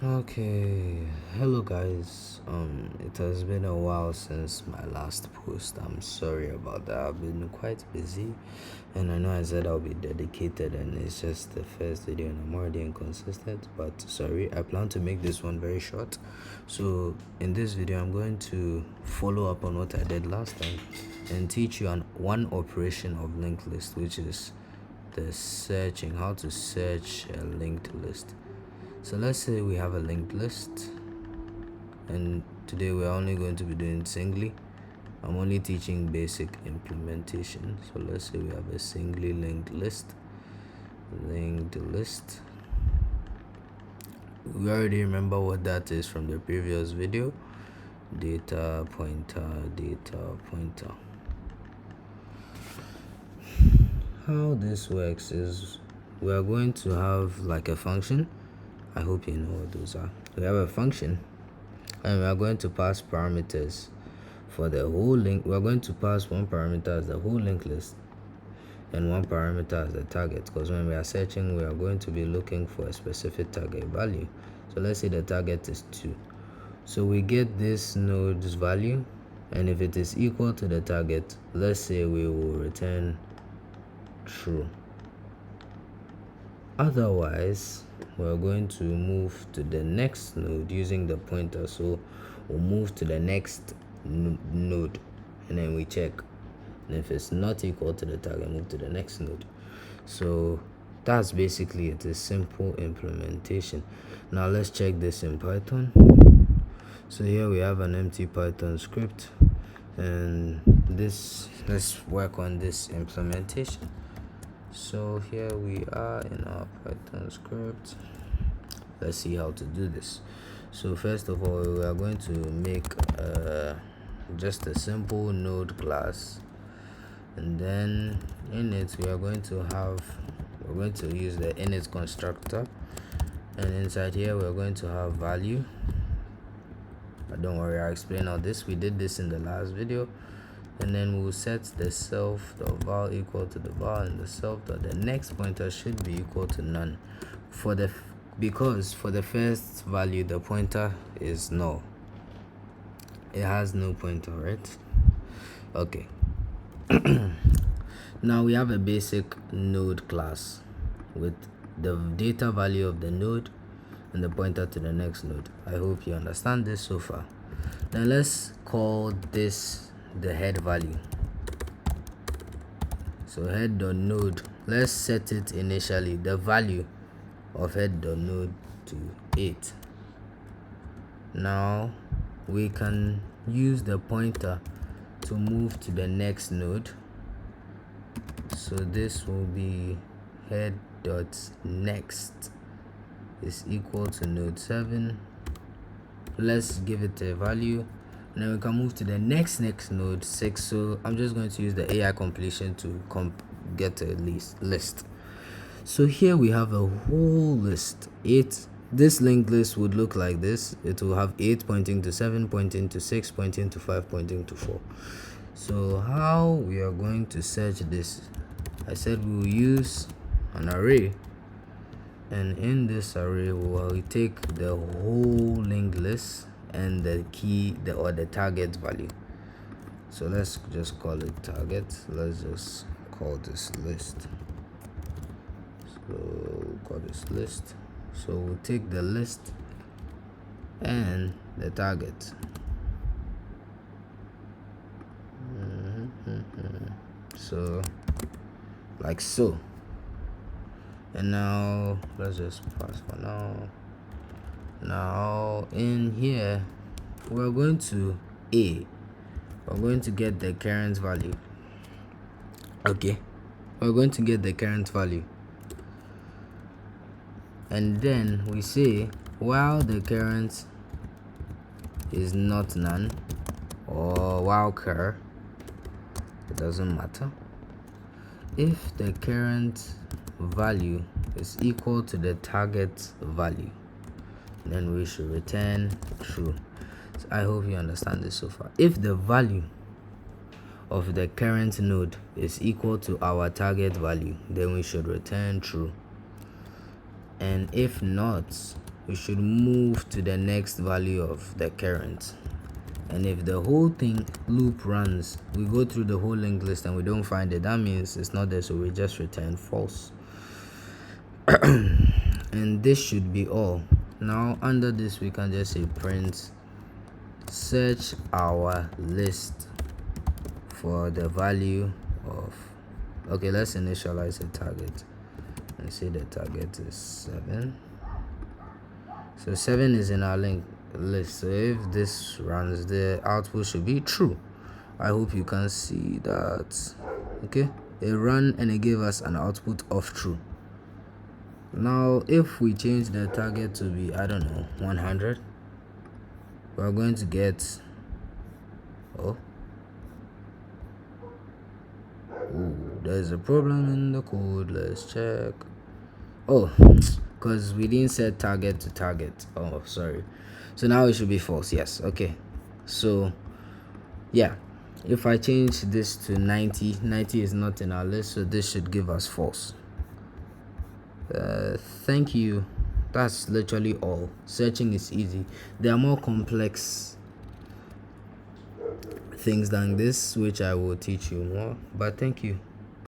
Okay, hello guys. It has been a while since my last post. I'm sorry about that. I've been quite busy, and I know I said I'll be dedicated, and it's just the first video, and I'm already inconsistent. But sorry, I plan to make this one very short. So in this video, I'm going to follow up on what I did last time, and teach you one operation of linked list, which is the searching, how to search a linked list. So let's say we have a linked list, and today we're only going to be doing singly. I'm only teaching basic implementation. So let's say we have a singly linked list. We already remember what that is from the previous video. Data pointer. How this works is we are going to have like a function. I hope you know what those are. We have a function, and we are going to pass parameters for the whole link. We are going to pass one parameter as the whole linked list and one parameter as the target, because when we are searching, we are going to be looking for a specific target value. So let's say the target is 2. So we get this node's value, and if it is equal to the target, let's say we will return true. Otherwise, we're going to move to the next node using the pointer. So we'll move to the next node, and then we check, and if it's not equal to the target, move to the next node. So that's basically it. It's simple implementation. Now let's check this in Python. So here we have an empty Python script, and let's work on this implementation. So here we are in our Python script. Let's see how to do this. So first of all, we are going to make just a simple node class, and then in it we're going to use the init constructor, and inside here we're going to have value. But don't worry, I'll explain all this. We did this in the last video. And then we'll set the self dot val equal to the val, and the self dot the next pointer should be equal to none because for the first value the pointer is null. It has no pointer, right? Okay. Now we have a basic node class with the data value of the node and the pointer to the next node. I hope you understand this so far. Now let's call this the head value. So head.node, let's set it initially, the value of head.node to 8. Now we can use the pointer to move to the next node. So this will be head.next is equal to node 7. Let's give it a value, and then we can move to the next node 6. So I'm just going to use the AI completion to get a list. So here we have a whole list. This linked list would look like this. It will have 8 pointing to 7, pointing to 6, pointing to 5, pointing to 4. So how we are going to search this, I said we will use an array, and in this array we will take the whole linked list and the key or the target value. So let's just call it target. Let's just call this list. So we'll call this list. So we'll take the list and the target. So like so. And now let's just pass for now. Now in here we're going to we're going to get the current value. Okay, we're going to get the current value, and then we say while the current is not none, or while char, it doesn't matter, if the current value is equal to the target value, then we should return true. So I hope you understand this so far. If the value of the current node is equal to our target value, then we should return true. And if not, we should move to the next value of the current. And if the whole thing loop runs, we go through the whole linked list and we don't find it, that means it's not there, so we just return false. And this should be all. Now under this we can just say print search our list for the value of, okay, let's initialize a target and say the target is 7. So 7 is in our linked list, so if this runs, the output should be true. I hope you can see that. Okay, it ran and it gave us an output of true. Now if we change the target to be, I don't know, 100, we're going to get, oh, ooh, there's a problem in the code. Let's check. Oh, because we didn't set target to target. Oh, sorry. So now it should be false. Yes. Okay, so yeah, if I change this to 90 is not in our list, so this should give us false. Thank you. That's literally all. Searching is easy. There are more complex things than this which I will teach you more, but thank you.